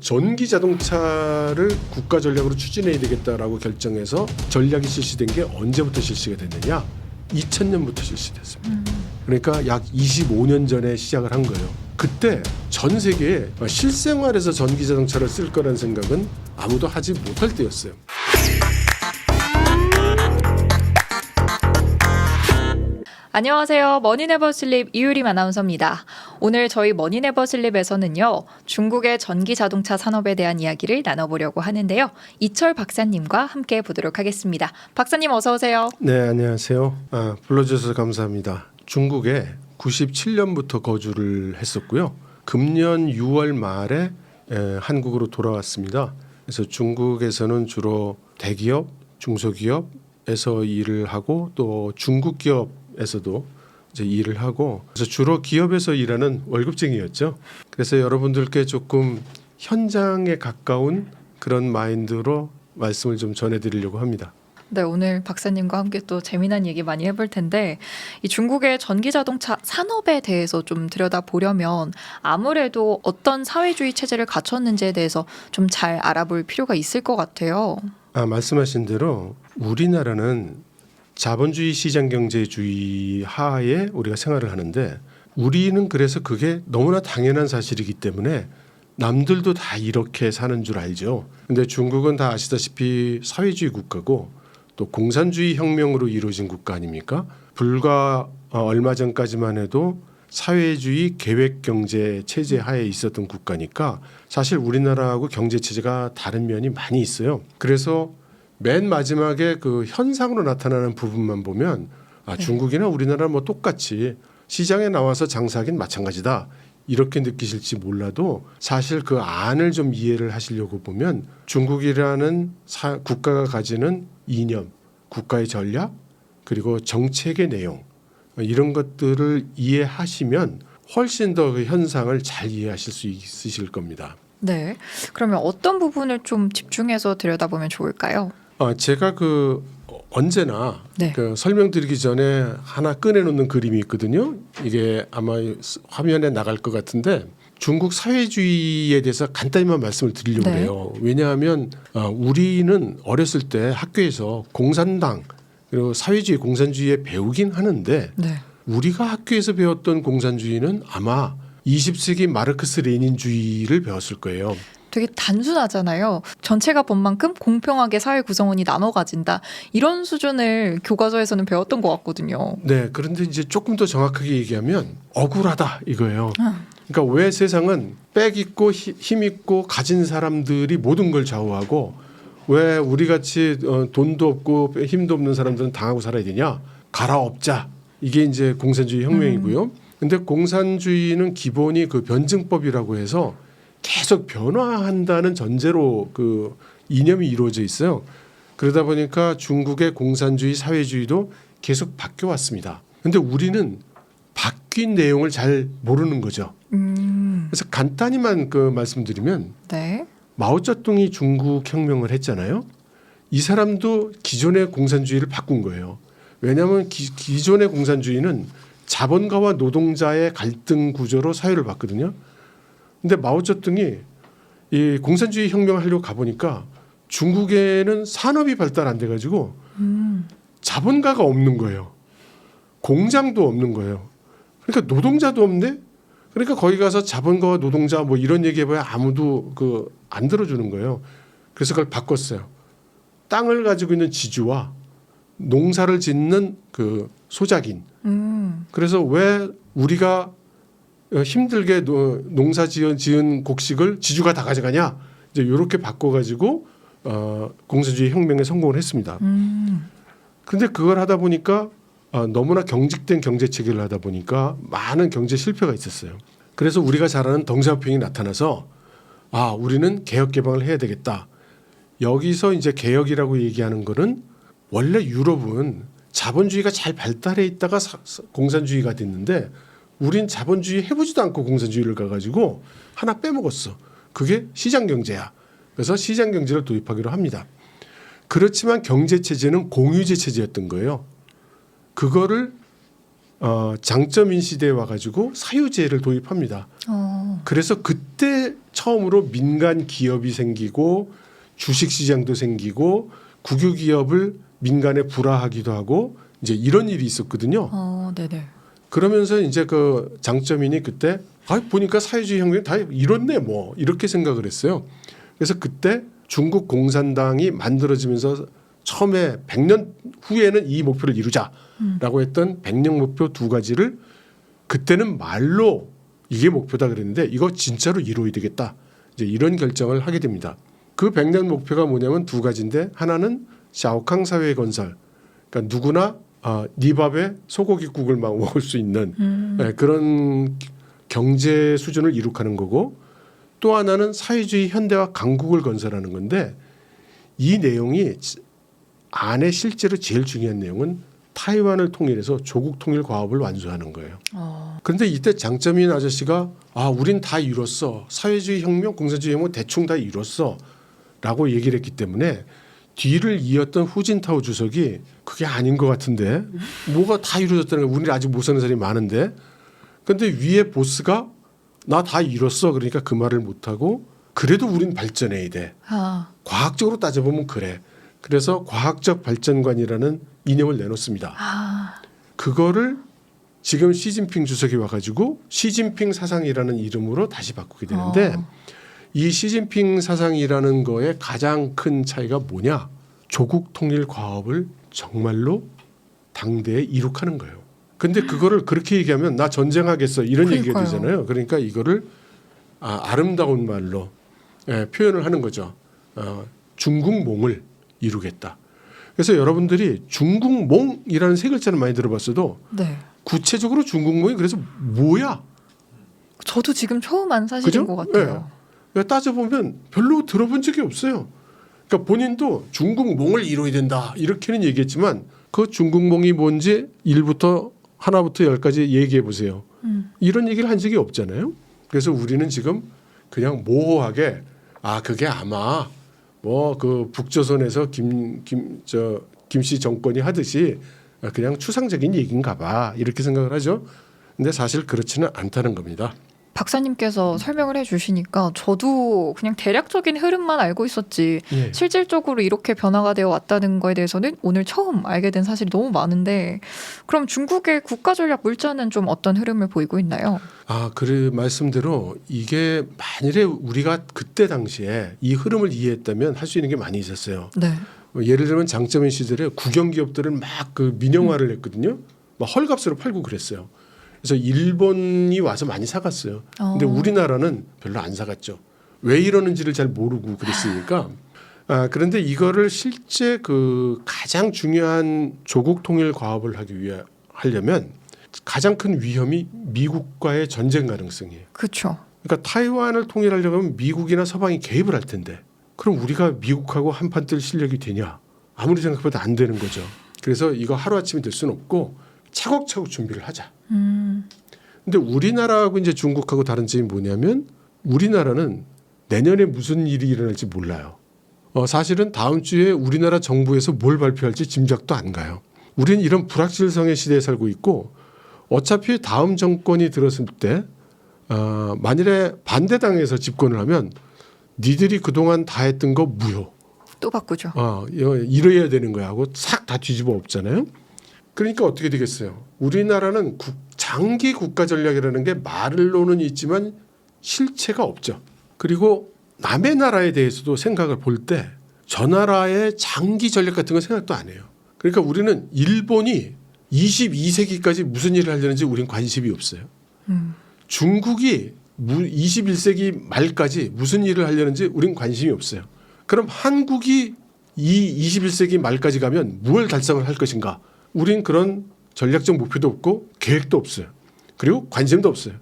전기 자동차를 국가 전략으로 추진해야 되겠다라고 결정해서 전략이 실시된 게 언제부터 실시가 됐느냐? 2000년부터 실시됐습니다. 그러니까 약 25년 전에 시작을 한 거예요. 그때 전 세계에 실생활에서 전기 자동차를 쓸 거라는 생각은 아무도 하지 못할 때였어요. 안녕하세요. 머니네버슬립 이유림 아나운서입니다. 오늘 저희 머니네버슬립에서는요. 중국의 전기 자동차 산업에 대한 이야기를 나눠보려고 하는데요. 이철 박사님과 함께 보도록 하겠습니다. 박사님 어서 오세요. 네, 안녕하세요. 불러주셔서 감사합니다. 중국에 97년부터 거주를 했었고요. 금년 6월 말에 한국으로 돌아왔습니다. 그래서 중국에서는 주로 대기업, 중소기업에서 일을 하고 또 중국 기업에서도 이제 일을 하고, 그래서 주로 기업에서 일하는 월급쟁이였죠. 그래서 여러분들께 조금 현장에 가까운 그런 마인드로 말씀을 좀 전해드리려고 합니다. 네, 오늘 박사님과 함께 또 재미난 얘기 많이 해볼 텐데, 이 중국의 전기 자동차 산업에 대해서 좀 들여다보려면 아무래도 어떤 사회주의 체제를 갖췄는지에 대해서 좀 잘 알아볼 필요가 있을 것 같아요. 말씀하신 대로 우리나라는 자본주의 시장경제주의 하에 우리가 생활을 하는데, 우리는 그래서 그게 너무나 당연한 사실이기 때문에 남들도 다 이렇게 사는 줄 알죠. 근데 중국은 다 아시다시피 사회주의 국가고 또 공산주의 혁명으로 이루어진 국가 아닙니까? 불과 얼마 전까지만 해도 사회주의 계획경제 체제 하에 있었던 국가니까 사실 우리나라하고 경제 체제가 다른 면이 많이 있어요. 그래서 맨 마지막에 그 현상으로 나타나는 부분만 보면 중국이나 우리나라 뭐 똑같이 시장에 나와서 장사하긴 마찬가지다 이렇게 느끼실지 몰라도, 사실 그 안을 좀 이해를 하시려고 보면 중국이라는 국가가 가지는 이념, 국가의 전략, 그리고 정책의 내용, 이런 것들을 이해하시면 훨씬 더 그 현상을 잘 이해하실 수 있으실 겁니다. 네, 그러면 어떤 부분을 좀 집중해서 들여다보면 좋을까요? 제가 언제나 네. 설명드리기 전에 하나 꺼내놓는 그림이 있거든요. 이게 아마 화면에 나갈 것 같은데, 중국 사회주의에 대해서 간단히만 말씀을 드리려고 해요. 왜냐하면 우리는 어렸을 때 학교에서 공산당 그리고 사회주의, 공산주의에 배우긴 하는데, 네. 우리가 학교에서 배웠던 공산주의는 아마 20세기 마르크스 레닌주의를 배웠을 거예요. 되게 단순하잖아요. 전체가 본 만큼 공평하게 사회 구성원이 나눠 가진다. 이런 수준을 교과서에서는 배웠던 것 같거든요. 네, 그런데 이제 조금 더 정확하게 얘기하면 억울하다 이거예요. 그러니까 왜 세상은 빽 있고 힘 있고 가진 사람들이 모든 걸 좌우하고, 왜 우리 같이 돈도 없고 힘도 없는 사람들은 당하고 살아야 되냐? 갈아엎자. 이게 이제 공산주의 혁명이고요. 근데 공산주의는 기본이 그 변증법이라고 해서 계속 변화한다는 전제로 그 이념이 이루어져 있어요. 그러다 보니까 중국의 공산주의, 사회주의도 계속 바뀌어 왔습니다. 근데 우리는 바뀐 내용을 잘 모르는 거죠. 그래서 간단히만 말씀드리면, 네. 마오쩌둥이 중국 혁명을 했잖아요. 이 사람도 기존의 공산주의를 바꾼 거예요. 왜냐하면 기존의 공산주의는 자본가와 노동자의 갈등 구조로 사회를 봤거든요. 근데 마오쩌둥이 이 공산주의 혁명을 하려고 가보니까 중국에는 산업이 발달 안 돼가지고 자본가가 없는 거예요. 공장도 없는 거예요. 그러니까 노동자도 없네. 그러니까 거기 가서 자본가와 노동자 뭐 이런 얘기해봐야 아무도 안 들어주는 거예요. 그래서 그걸 바꿨어요. 땅을 가지고 있는 지주와 농사를 짓는 그 소작인. 그래서 왜 우리가 힘들게 농사 지은 곡식을 지주가 다 가져가냐, 이제 이렇게 바꿔가지고 공산주의 혁명에 성공을 했습니다. 그런데 그걸 하다 보니까 너무나 경직된 경제 체계를 하다 보니까 많은 경제 실패가 있었어요. 그래서 우리가 잘 아는 덩샤오핑이 나타나서 우리는 개혁 개방을 해야 되겠다. 여기서 이제 개혁이라고 얘기하는 거는, 원래 유럽은 자본주의가 잘 발달해 있다가 공산주의가 됐는데, 우린 자본주의 해보지도 않고 공산주의를 가가지고 하나 빼먹었어. 그게 시장경제야. 그래서 시장경제를 도입하기로 합니다. 그렇지만 경제체제는 공유제 체제였던 거예요. 그거를 장쩌민 시대에 와가지고 사유제를 도입합니다. 그래서 그때 처음으로 민간 기업이 생기고 주식 시장도 생기고 국유 기업을 민간에 불화하기도 하고 이제 이런 일이 있었거든요. 네네. 그러면서 이제 그 장점인이 그때 보니까 사회주의 혁명이 다 이렇네 뭐 이렇게 생각을 했어요. 그래서 그때 중국 공산당이 만들어지면서 처음에 100년 후에는 이 목표를 이루자라고 했던 100년 목표 두 가지를 그때는 말로 이게 목표다 그랬는데 이거 진짜로 이루어야 되겠다. 이제 이런 결정을 하게 됩니다. 그 100년 목표가 뭐냐면 두 가지인데 하나는 샤오캉 사회 건설. 그러니까 누구나 네 밥에 소고기국을 막 먹을 수 있는 그런 경제 수준을 이룩하는 거고 또 하나는 사회주의 현대화 강국을 건설하는 건데 이 내용이 안에 실제로 제일 중요한 내용은 타이완을 통일해서 조국 통일 과업을 완수하는 거예요. 그런데 이때 장점인 아저씨가 우린 다 이뤘어. 사회주의 혁명, 공산주의 혁명 대충 다 이뤘어. 라고 얘기를 했기 때문에 뒤를 이었던 후진타오 주석이 그게 아닌 것 같은데 뭐가 다 이루어졌다는 거야. 우리는 아직 못 사는 사람이 많은데. 그런데 위에 보스가 나 다 이뤘어. 그러니까 그 말을 못하고 그래도 우린 발전해야 돼. 과학적으로 따져보면 그래. 그래서 과학적 발전관이라는 이념을 내놓습니다. 그거를 지금 시진핑 주석이 와가지고 시진핑 사상이라는 이름으로 다시 바꾸게 되는데 이 시진핑 사상이라는 거에 가장 큰 차이가 뭐냐? 조국 통일 과업을 정말로 당대에 이룩하는 거예요. 근데 그거를 그렇게 얘기하면 나 전쟁하겠어 이런 얘기가 되잖아요. 그러니까 이거를 아름다운 말로 표현을 하는 거죠. 중국몽을 이루겠다. 그래서 여러분들이 중국몽이라는 세 글자는 많이 들어봤어도 네. 구체적으로 중국몽이 그래서 뭐야? 저도 지금 처음 안 사실인 것 같아요. 네. 따져보면 별로 들어본 적이 없어요. 그러니까 본인도 중국몽을 이루어야 된다 이렇게는 얘기했지만 그 중국몽이 뭔지 1부터 하나부터 10까지 얘기해 보세요. 이런 얘기를 한 적이 없잖아요. 그래서 우리는 지금 그냥 모호하게 그게 아마 뭐 그 북조선에서 김씨 정권이 하듯이 그냥 추상적인 얘기인가 봐 이렇게 생각을 하죠. 근데 사실 그렇지는 않다는 겁니다. 박사님께서 설명을 해주시니까 저도 그냥 대략적인 흐름만 알고 있었지 실질적으로 이렇게 변화가 되어 왔다는 거에 대해서는 오늘 처음 알게 된 사실이 너무 많은데 그럼 중국의 국가전략 물자는 좀 어떤 흐름을 보이고 있나요? 그 말씀대로 이게 만일에 우리가 그때 당시에 이 흐름을 이해했다면 할 수 있는 게 많이 있었어요. 네. 예를 들면 장점인 시절에 국영기업들을 막 그 민영화를 했거든요. 막 헐값으로 팔고 그랬어요. 그래서 일본이 와서 많이 사갔어요. 근데 우리나라는 별로 안 사갔죠. 왜 이러는지를 잘 모르고 그랬으니까. 그런데 이거를 실제 그 가장 중요한 조국 통일 과업을 하려면 가장 큰 위험이 미국과의 전쟁 가능성이에요. 그렇죠. 그러니까 타이완을 통일하려고 하면 미국이나 서방이 개입을 할 텐데 그럼 우리가 미국하고 한판 뜰 실력이 되냐? 아무리 생각해도 안 되는 거죠. 그래서 이거 하루아침에 될 수는 없고 차곡차곡 준비를 하자. 근데 우리나라하고 이제 중국하고 다른 점이 뭐냐면 우리나라는 내년에 무슨 일이 일어날지 몰라요. 사실은 다음 주에 우리나라 정부에서 뭘 발표할지 짐작도 안 가요. 우리는 이런 불확실성의 시대에 살고 있고 어차피 다음 정권이 들었을 때 만일에 반대당에서 집권을 하면 니들이 그동안 다 했던 거 무효. 또 바꾸죠. 이래야 되는 거야 하고 싹 다 뒤집어 엎잖아요. 그러니까 어떻게 되겠어요? 우리나라는 장기 국가 전략이라는 게 말로는 있지만 실체가 없죠. 그리고 남의 나라에 대해서도 생각을 볼 때 저 나라의 장기 전략 같은 건 생각도 안 해요. 그러니까 우리는 일본이 22세기까지 무슨 일을 하려는지 우린 관심이 없어요. 중국이 21세기 말까지 무슨 일을 하려는지 우린 관심이 없어요. 그럼 한국이 이 21세기 말까지 가면 무엇을 달성을 할 것인가? 우린 그런 전략적 목표도 없고 계획도 없어요. 그리고 관심도 없어요.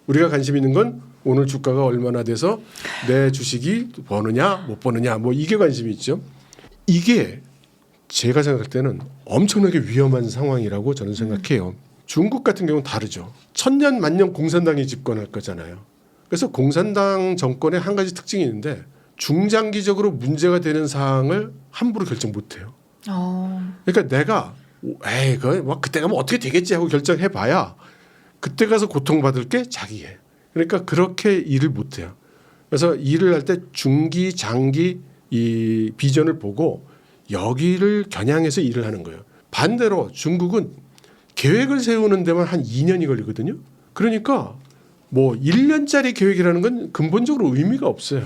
우리가 관심 있는 건 오늘 주가가 얼마나 돼서 내 주식이 버느냐 못 버느냐 뭐 이게 관심이 있죠. 이게 제가 생각할 때는 엄청나게 위험한 상황이라고 저는 생각해요. 중국 같은 경우는 다르죠. 천년 만년 공산당이 집권할 거잖아요. 그래서 공산당 정권의 한 가지 특징이 있는데 중장기적으로 문제가 되는 사항을 함부로 결정 못해요. 그러니까 내가 그때 가면 어떻게 되겠지 하고 결정해봐야 그때 가서 고통받을 게 자기애. 그러니까 그렇게 일을 못해요. 그래서 일을 할 때 중기, 장기 이 비전을 보고 여기를 겨냥해서 일을 하는 거예요. 반대로 중국은 계획을 세우는 데만 한 2년이 걸리거든요. 그러니까 뭐 1년짜리 계획이라는 건 근본적으로 의미가 없어요.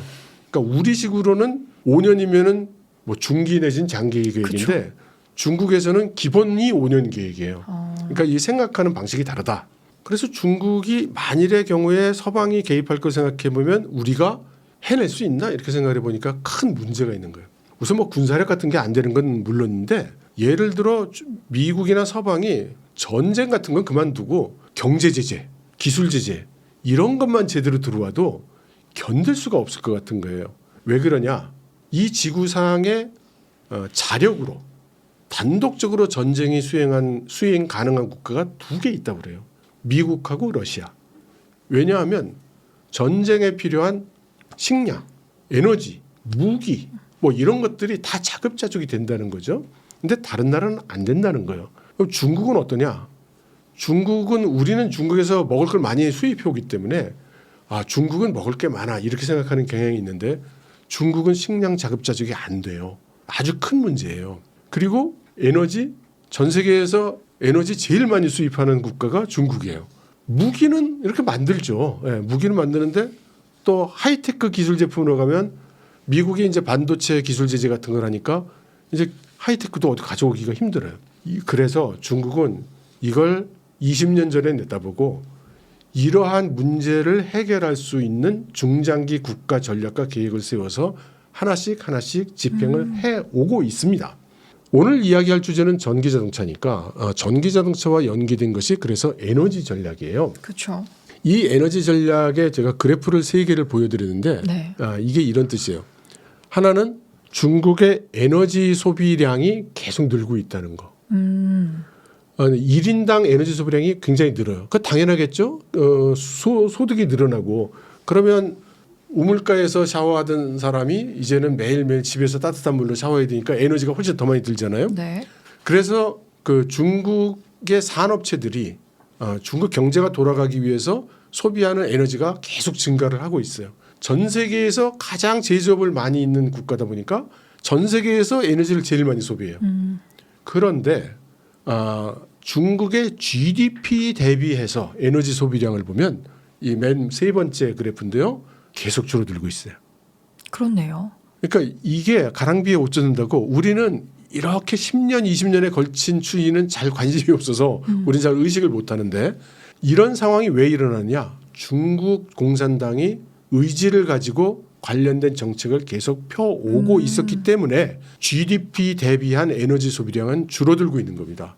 그러니까 우리식으로는 5년이면은 뭐 중기 내진 장기 계획인데 그쵸. 중국에서는 기본이 5년 계획이에요. 그러니까 이 생각하는 방식이 다르다. 그래서 중국이 만일의 경우에 서방이 개입할 걸 생각해 보면 우리가 해낼 수 있나 이렇게 생각해 보니까 큰 문제가 있는 거예요. 우선 뭐 군사력 같은 게 안 되는 건 물론인데 예를 들어 미국이나 서방이 전쟁 같은 건 그만두고 경제 제재, 기술 제재 이런 것만 제대로 들어와도 견딜 수가 없을 것 같은 거예요. 왜 그러냐? 이 지구상의 자력으로 단독적으로 전쟁이 수행 가능한 국가가 2개 있다고 그래요. 미국하고 러시아. 왜냐하면 전쟁에 필요한 식량, 에너지, 무기 뭐 이런 것들이 다 자급자족이 된다는 거죠. 근데 다른 나라는 안 된다는 거예요. 그럼 중국은 어떠냐? 중국은 우리는 중국에서 먹을 걸 많이 수입해 오기 때문에 아 중국은 먹을 게 많아 이렇게 생각하는 경향이 있는데 중국은 식량 자급자족이 안 돼요. 아주 큰 문제예요. 그리고 에너지 전 세계에서 에너지 제일 많이 수입하는 국가가 중국이에요. 무기는 이렇게 만들죠. 예, 무기는 만드는데 또 하이테크 기술 제품으로 가면 미국이 이제 반도체 기술 제재 같은 걸 하니까 이제 하이테크도 어디 가져오기가 힘들어요. 그래서 중국은 이걸 20년 전에 내다보고 이러한 문제를 해결할 수 있는 중장기 국가 전략과 계획을 세워서 하나씩 집행을 해오고 있습니다. 오늘 이야기할 주제는 전기자동차니까 전기자동차와 연계된 것이 그래서 에너지 전략이에요. 그렇죠. 이 에너지 전략에 제가 그래프를 3개를 보여드리는데 네. 이게 이런 뜻이에요. 하나는 중국의 에너지 소비량이 계속 늘고 있다는 거. 1인당 에너지 소비량이 굉장히 늘어요. 그 당연하겠죠. 소득이 늘어나고 그러면 우물가에서 샤워하던 사람이 이제는 매일매일 집에서 따뜻한 물로 샤워해야 되니까 에너지가 훨씬 더 많이 들잖아요. 네. 그래서 그 중국의 산업체들이 중국 경제가 돌아가기 위해서 소비하는 에너지가 계속 증가를 하고 있어요. 전 세계에서 가장 제조업을 많이 있는 국가다 보니까 전 세계에서 에너지를 제일 많이 소비해요. 그런데 중국의 GDP 대비해서 에너지 소비량을 보면 이 맨 3번째 그래프인데요. 계속 줄어들고 있어요. 그렇네요. 그러니까 이게 가랑비에 옷 젖는다고 우리는 이렇게 10년, 20년에 걸친 추이는 잘 관심이 없어서 우리는 잘 의식을 못 하는데 이런 상황이 왜 일어나냐? 중국 공산당이 의지를 가지고 관련된 정책을 계속 펴오고 있었기 때문에 GDP 대비한 에너지 소비량은 줄어들고 있는 겁니다.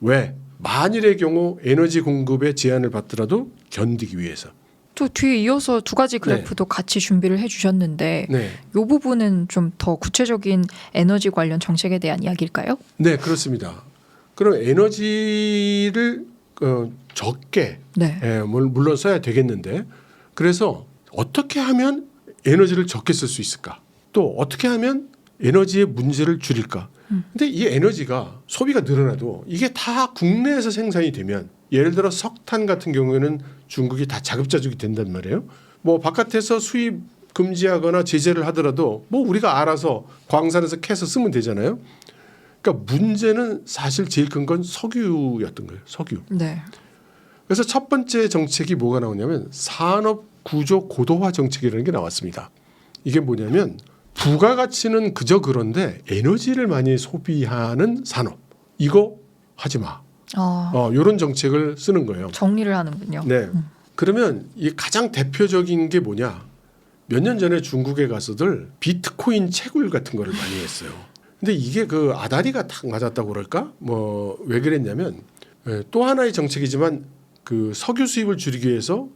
왜? 만일의 경우 에너지 공급에 제한을 받더라도 견디기 위해서. 또 뒤에 이어서 2가지 그래프도 같이 준비를 해주셨는데 네. 이 부분은 좀 더 구체적인 에너지 관련 정책에 대한 이야기일까요? 네, 그렇습니다. 그럼 에너지를 적게 네. 물론 써야 되겠는데 그래서 어떻게 하면 에너지를 적게 쓸 수 있을까? 또 어떻게 하면 에너지의 문제를 줄일까? 근데 이 에너지가 소비가 늘어나도 이게 다 국내에서 생산이 되면 예를 들어 석탄 같은 경우에는 중국이 다 자급자족이 된단 말이에요. 뭐 바깥에서 수입 금지하거나 제재를 하더라도 뭐 우리가 알아서 광산에서 캐서 쓰면 되잖아요. 그러니까 문제는 사실 제일 큰 건 석유였던 거예요. 석유. 네. 그래서 첫 번째 정책이 뭐가 나오냐면 산업 구조 고도화 정책이라는 게 나왔습니다. 이게 뭐냐면 부가가치는 그저 그런데 에너지를 많이 소비하는 산업 이거 하지 마. 이런 정책을 쓰는 거예요. 정리를 하는군요. 네. 그러면 이 가장 대표적인 게 뭐냐? 몇 년 전에 중국에 가서들 비트코인 채굴 같은 거를 많이 했어요. 근데 이게 그 아다리가 탁 맞았다고 그럴까? 뭐 왜 그랬냐면 또 하나의 정책이지만 그 석유 수입을 줄이기 위해서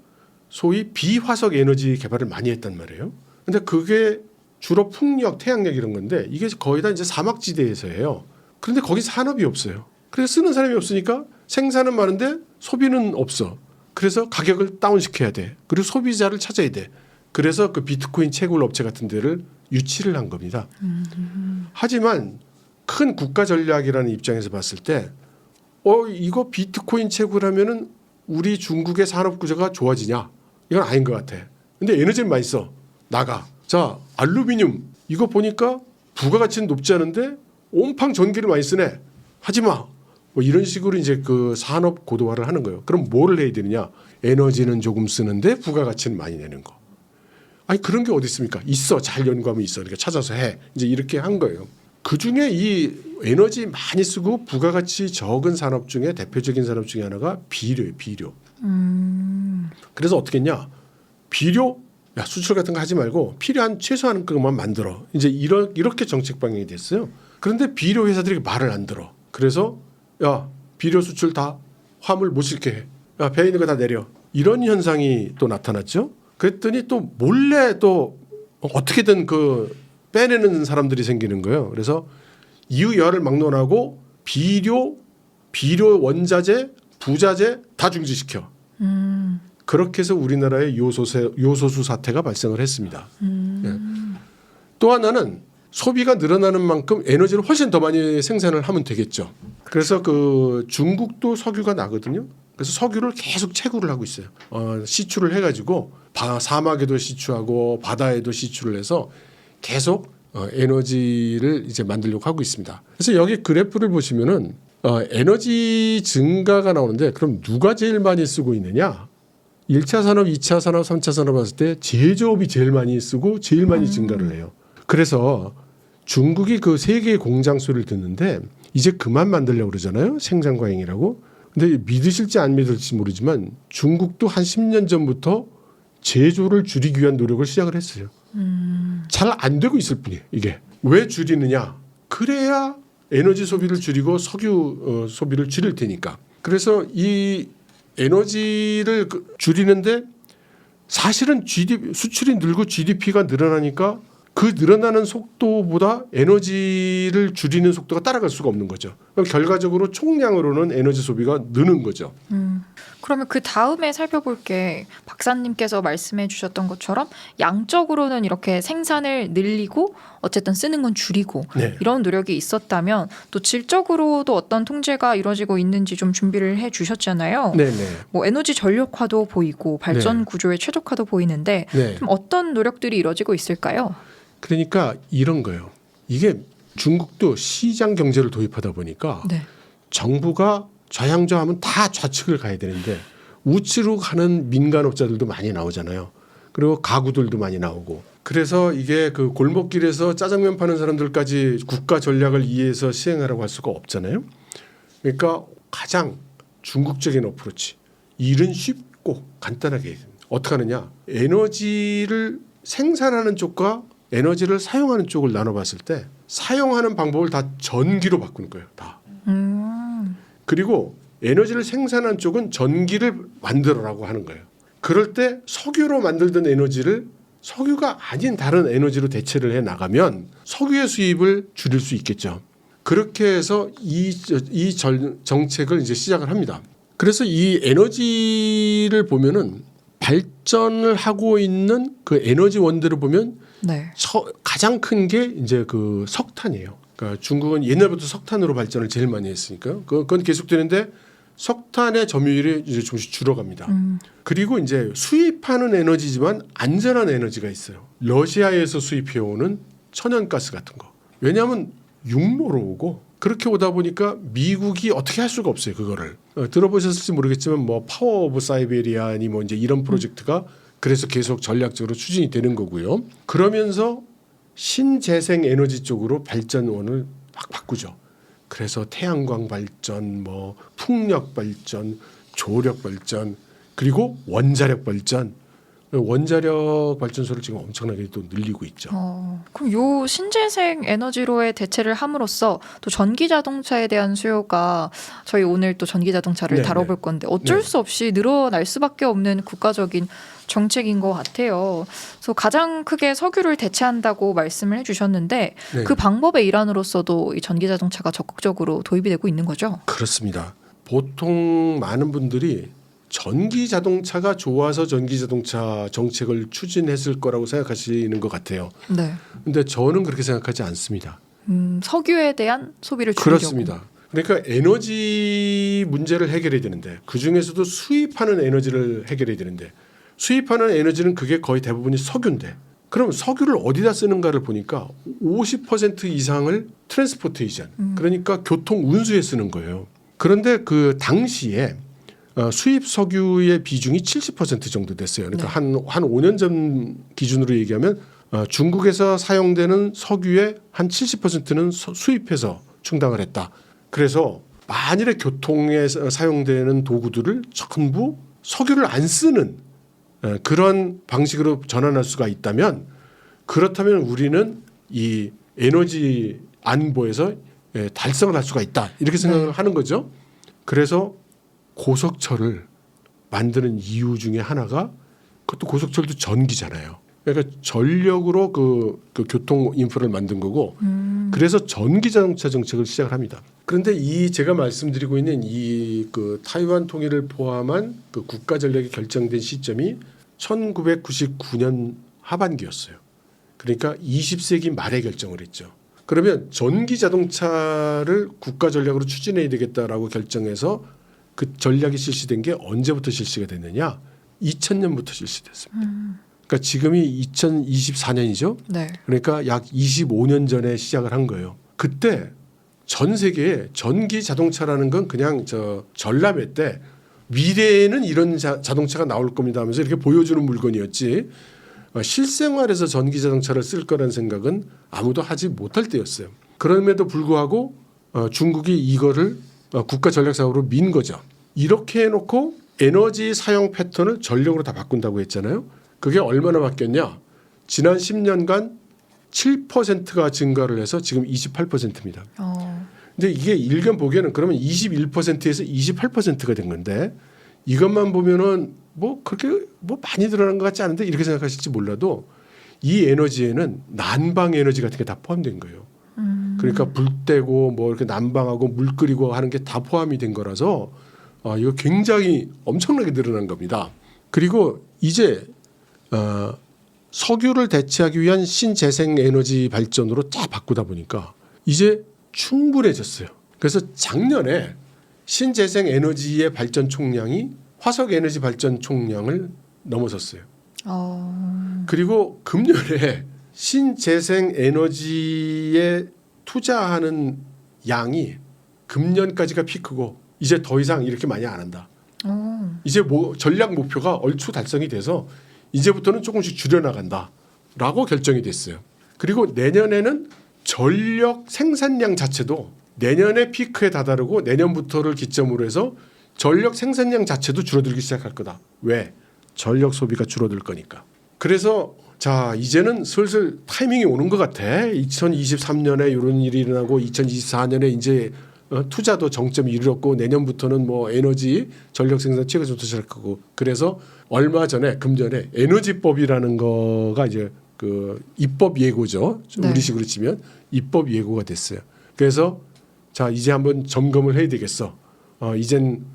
소위 비화석 에너지 개발을 많이 했단 말이에요. 근데 그게 주로 풍력, 태양력 이런 건데 이게 거의 다 이제 사막지대에서 해요. 그런데 거기 산업이 없어요. 그래서 쓰는 사람이 없으니까 생산은 많은데 소비는 없어. 그래서 가격을 다운시켜야 돼. 그리고 소비자를 찾아야 돼. 그래서 그 비트코인 채굴 업체 같은 데를 유치를 한 겁니다. 하지만 큰 국가 전략이라는 입장에서 봤을 때 이거 비트코인 채굴하면은 우리 중국의 산업 구조가 좋아지냐? 이건 아닌 것 같아. 근데 에너지는 많이 써. 나가. 자, 알루미늄 이거 보니까 부가가치는 높지 않은데 온팡 전기를 많이 쓰네. 하지 마. 뭐 이런 식으로 이제 그 산업 고도화를 하는 거예요. 그럼 뭐를 해야 되느냐? 에너지는 조금 쓰는데 부가가치는 많이 내는 거. 아니 그런 게 어디 있습니까? 있어. 잘 연구하면 있어. 그러니까 찾아서 해. 이제 이렇게 한 거예요. 그중에 이 에너지 많이 쓰고 부가가치 적은 산업 중에 대표적인 산업 중에 하나가 비료예요. 비료. 그래서 어떻게 했냐? 비료 야 수출 같은 거 하지 말고 필요한 최소한 것만 만들어. 이제 이렇게 정책 방향이 됐어요. 그런데 비료 회사들이 말을 안 들어. 그래서 야 비료 수출 다 화물 못 실게 해. 야 배에 있는 거 다 내려. 이런 현상이 또 나타났죠. 그랬더니 또 몰래 또 어떻게든 그 빼내는 사람들이 생기는 거예요. 그래서 이유여하를 막론하고 비료 원자재, 부자재 다 중지시켜. 그렇게 해서 우리나라의 요소수 사태가 발생을 했습니다. 예. 또 하나는 소비가 늘어나는 만큼 에너지를 훨씬 더 많이 생산을 하면 되겠죠. 그래서 그 중국도 석유가 나거든요. 그래서 석유를 계속 채굴을 하고 있어요. 시추를 해가지고 사막에도 시추하고 바다에도 시추를 해서 계속 에너지를 이제 만들려고 하고 있습니다. 그래서 여기 그래프를 보시면은 에너지 증가가 나오는데 그럼 누가 제일 많이 쓰고 있느냐? 1차 산업, 2차 산업, 3차 산업 봤을 때 제조업이 제일 많이 쓰고 제일 많이 증가를 해요. 그래서 중국이 그 세 개의 공장 소리를 듣는데 이제 그만 만들려고 그러잖아요. 생산 과잉이라고. 근데 믿으실지 안 믿을지 모르지만 중국도 한 10년 전부터 제조를 줄이기 위한 노력을 시작을 했어요. 잘 안 되고 있을 뿐이에요. 이게 왜 줄이느냐? 그래야 에너지 소비를 줄이고 석유 소비를 줄일 테니까. 그래서 이 에너지를 줄이는데 사실은 수출이 늘고 GDP가 늘어나니까 그 늘어나는 속도보다 에너지를 줄이는 속도가 따라갈 수가 없는 거죠. 그럼 결과적으로 총량으로는 에너지 소비가 느는 거죠. 그러면 그 다음에 살펴볼 게 박사님께서 말씀해 주셨던 것처럼 양적으로는 이렇게 생산을 늘리고 어쨌든 쓰는 건 줄이고 네. 이런 노력이 있었다면 또 질적으로도 어떤 통제가 이루어지고 있는지 좀 준비를 해 주셨잖아요. 네네. 뭐 에너지 전력화도 보이고 발전 네. 구조의 최적화도 보이는데 네. 좀 어떤 노력들이 이루어지고 있을까요? 그러니까 이런 거예요. 이게 중국도 시장 경제를 도입하다 보니까 네. 정부가 좌양좌하면 다 좌측을 가야 되는데 우측으로 가는 민간업자들도 많이 나오잖아요. 그리고 가구들도 많이 나오고. 그래서 이게 그 골목길에서 짜장면 파는 사람들까지 국가 전략을 이해해서 시행하라고 할 수가 없잖아요. 그러니까 가장 중국적인 어프로치. 일은 쉽고 간단하게 어떻게 하느냐. 에너지를 생산하는 쪽과 에너지를 사용하는 쪽을 나눠봤을 때 사용하는 방법을 다 전기로 바꾸는 거예요. 다. 그리고 에너지를 생산한 쪽은 전기를 만들어라고 하는 거예요. 그럴 때 석유로 만들던 에너지를 석유가 아닌 다른 에너지로 대체를 해 나가면 석유의 수입을 줄일 수 있겠죠. 그렇게 해서 이 정책을 이제 시작을 합니다. 그래서 이 에너지를 보면은 발전을 하고 있는 그 에너지 원대를 보면 네. 가장 큰 게 이제 그 석탄이에요. 그러니까 중국은 옛날부터 석탄으로 발전을 제일 많이 했으니까요. 그건 계속되는데 석탄의 점유율이 이제 조금씩 줄어갑니다. 그리고 이제 수입하는 에너지지만 안전한 에너지가 있어요. 러시아에서 수입해오는 천연가스 같은 거. 왜냐하면 육로로 오고 그렇게 오다 보니까 미국이 어떻게 할 수가 없어요. 그거를 들어보셨을지 모르겠지만 뭐 파워 오브 사이베리아니 뭐 이제 이런 프로젝트가 그래서 계속 전략적으로 추진이 되는 거고요. 그러면서 신재생 에너지 쪽으로 발전원을 막 바꾸죠. 그래서 태양광 발전, 뭐 풍력 발전, 조력 발전, 그리고 원자력 발전. 원자력 발전소를 지금 엄청나게 또 늘리고 있죠. 그럼 요 신재생 에너지로의 대체를 함으로써 또 전기 자동차에 대한 수요가 저희 오늘 또 전기 자동차를 네네. 다뤄볼 건데 어쩔 네. 수 없이 늘어날 수밖에 없는 국가적인 정책인 것 같아요. 그래서 가장 크게 석유를 대체한다고 말씀을 해주셨는데 네. 그 방법의 일환으로서도 이 전기 자동차가 적극적으로 도입이 되고 있는 거죠. 그렇습니다. 보통 많은 분들이 전기 자동차가 좋아서 전기 자동차 정책을 추진했을 거라고 생각하시는 것 같아요. 네. 근데 저는 그렇게 생각하지 않습니다. 석유에 대한 소비를 줄이려고. 그렇습니다. 그러니까 에너지 문제를 해결해야 되는데 그중에서도 수입하는 에너지를 해결해야 되는데 수입하는 에너지는 그게 거의 대부분이 석유인데 그럼 석유를 어디다 쓰는가를 보니까 50% 이상을 트랜스포테이션, 그러니까 교통 운수에 쓰는 거예요. 그런데 그 당시에 수입 석유의 비중이 70% 정도 됐어요. 그러니까 한 5년 전 기준으로 얘기하면 중국에서 사용되는 석유의 한 70%는 수입해서 충당을 했다. 그래서 만일에 교통에 사용되는 도구들을 전부 석유를 안 쓰는 그런 방식으로 전환할 수가 있다면, 그렇다면 우리는 이 에너지 안보에서 달성을 할 수가 있다, 이렇게 생각을 하는 거죠. 그래서 고속철을 만드는 이유 중에 하나가, 그것도 고속철도 전기잖아요. 그러니까 전력으로 그 교통 인프라를 만든 거고, 그래서 전기 자동차 정책을 시작을 합니다. 그런데 이 제가 말씀드리고 있는 이 그 타이완 통일을 포함한 그 국가 전략이 결정된 시점이 1999년 하반기였어요. 그러니까 20세기 말에 결정을 했죠. 그러면 전기 자동차를 국가 전략으로 추진해야 되겠다라고 결정해서 그 전략이 실시된 게 언제부터 실시가 됐느냐? 2000년부터 실시됐습니다. 그러니까 지금이 2024년이죠. 네. 그러니까 약 25년 전에 시작을 한 거예요. 그때 전 세계에 전기 자동차라는 건 그냥 전람회 때 미래에는 이런 자동차가 나올 겁니다 하면서 이렇게 보여주는 물건이었지, 실생활에서 전기 자동차를 쓸 거라는 생각은 아무도 하지 못할 때였어요. 그럼에도 불구하고 중국이 이거를 국가 전략 사업으로 민 거죠. 이렇게 해놓고 에너지 사용 패턴을 전력으로 다 바꾼다고 했잖아요. 그게 얼마나 바뀌었냐? 지난 10년간 7%가 증가를 해서 지금 28%입니다. 근데 이게 일견 보기에는 그러면 21%에서 28%가 된 건데, 이것만 보면은 뭐 그렇게 뭐 많이 늘어난 것 같지 않은데 이렇게 생각하실지 몰라도 이 에너지에는 난방 에너지 같은 게 다 포함된 거예요. 그러니까 불 떼고 뭐 이렇게 난방하고 물 끓이고 하는 게 다 포함이 된 거라서 이거 굉장히 엄청나게 늘어난 겁니다. 그리고 이제 석유를 대체하기 위한 신재생 에너지 발전으로 쫙 바꾸다 보니까 이제 충분해졌어요. 그래서 작년에 신재생 에너지의 발전 총량이 화석 에너지 발전 총량을 넘어섰어요. 그리고 금년에 신재생 에너지에 투자하는 양이 금년까지가 피크고 이제 더 이상 이렇게 많이 안 한다. 이제 전략 목표가 얼추 달성이 돼서 이제부터는 조금씩 줄여나간다라고 결정이 됐어요. 그리고 내년에는 전력 생산량 자체도 내년에 피크에 다다르고 내년부터를 기점으로 해서 전력 생산량 자체도 줄어들기 시작할 거다. 왜? 전력 소비가 줄어들 거니까. 그래서 자, 이제는 슬슬 타이밍이 오는 것 같아. 2023년에 이런 일이 일어나고 2024년에 이제 투자도 정점이 이르렀고 내년부터는 뭐 에너지 전력 생산 최고조부터 시작할 거고, 그래서 얼마 전에 금전에 에너지법이라는 거가 이제 그 입법 예고죠. 네. 우리식으로 치면 입법 예고가 됐어요. 그래서 자, 이제 한번 점검을 해야 되겠어. 이젠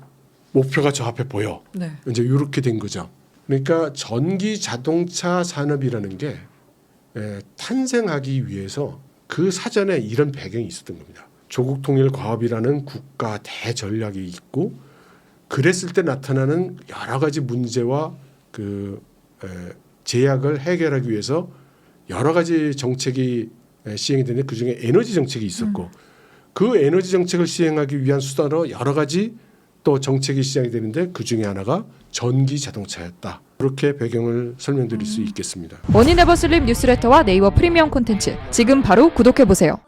목표가 저 앞에 보여. 네. 이제 이렇게 된 거죠. 그러니까 전기 자동차 산업이라는 게 탄생하기 위해서 그 사전에 이런 배경이 있었던 겁니다. 조국 통일 과업이라는 국가 대전략이 있고, 그랬을 때 나타나는 여러 가지 문제와 그 제약을 해결하기 위해서 여러 가지 정책이 시행이 되는데 그중에 에너지 정책이 있었고, 그 에너지 정책을 시행하기 위한 수단으로 여러 가지 또 정책이 시행이 되는데 그중에 하나가 전기 자동차였다. 그렇게 배경을 설명드릴 수 있겠습니다. 머니네버슬립 뉴스레터와 네이버 프리미엄 콘텐츠 지금 바로 구독해보세요.